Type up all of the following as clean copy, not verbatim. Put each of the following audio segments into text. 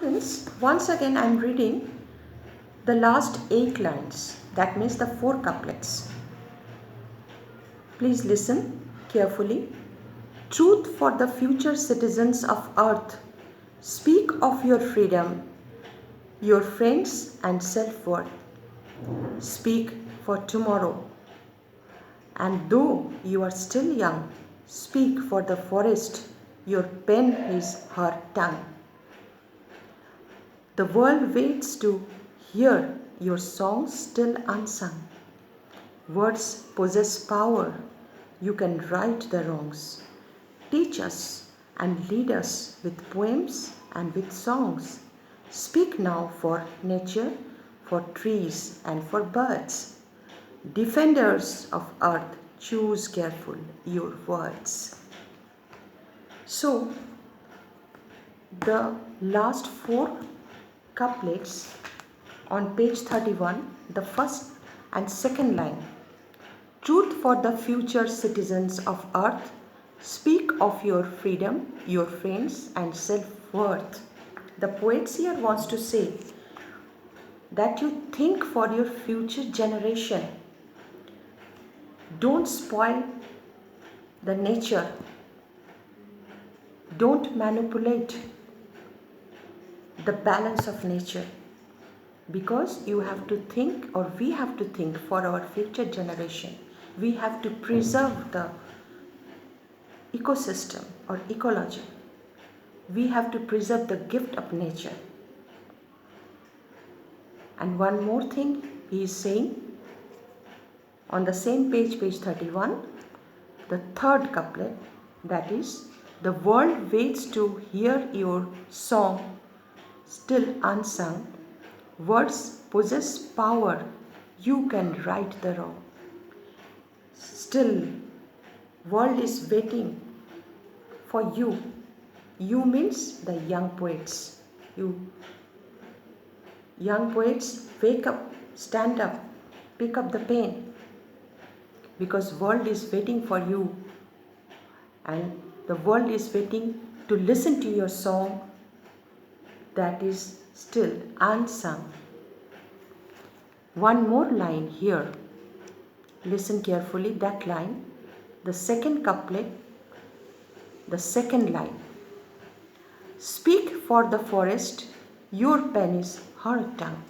Students, once again I am reading the last 8 lines, that means the 4 couplets. Please listen carefully. Truth for the future citizens of earth. Speak of your freedom, your friends and self-worth. Speak for tomorrow. And though you are still young, speak for the forest. Your pen is her tongue. The world waits to hear your songs still unsung. Words possess power. You can right the wrongs. Teach us and lead us with poems and with songs. Speak now for nature, for trees and for birds. Defenders of earth, choose careful your words. So, the last 4 couplets on page 31, the first and second line. Truth for the future citizens of earth. Speak of your freedom, your friends and self-worth. The poet here wants to say that you think for your future generation. Don't spoil the nature. Don't manipulate the balance of nature, because you have to think, or we have to think for our future generation. We have to preserve the ecosystem or ecology. We have to preserve the gift of nature. And one more thing he is saying on the same page, page 31, the third couplet, that is, the world waits to hear your song still unsung. Words possess power. You can right the wrong. Still, world is waiting for you. You means the young poets. You young poets, wake up, stand up, pick up the pen, because world is waiting for you, and the world is waiting to listen to your song that is still unsung. One more line here. Listen carefully, that line, the second couplet, the second line. Speak for the forest, your pen is her tongue.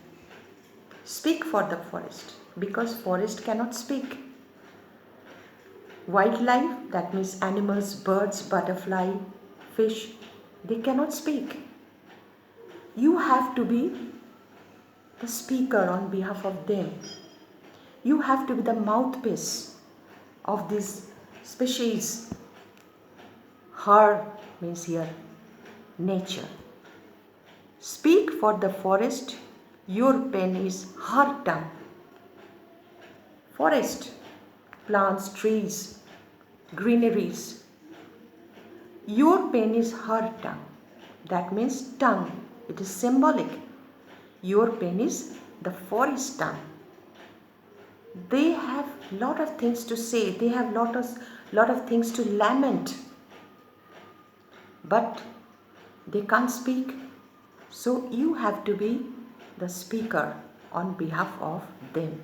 Speak for the forest, because forest cannot speak. Wildlife, that means animals, birds, butterfly, fish, they cannot speak. You have to be the speaker on behalf of them. You have to be the mouthpiece of this species. Her means here nature. Speak for the forest, your pen is her tongue. Forest, plants, trees, greeneries. Your pen is her tongue. That means tongue. It is symbolic. Your pen is the forest tongue. They have lot of things to say. They have lot of things to lament. But they can't speak. So you have to be the speaker on behalf of them.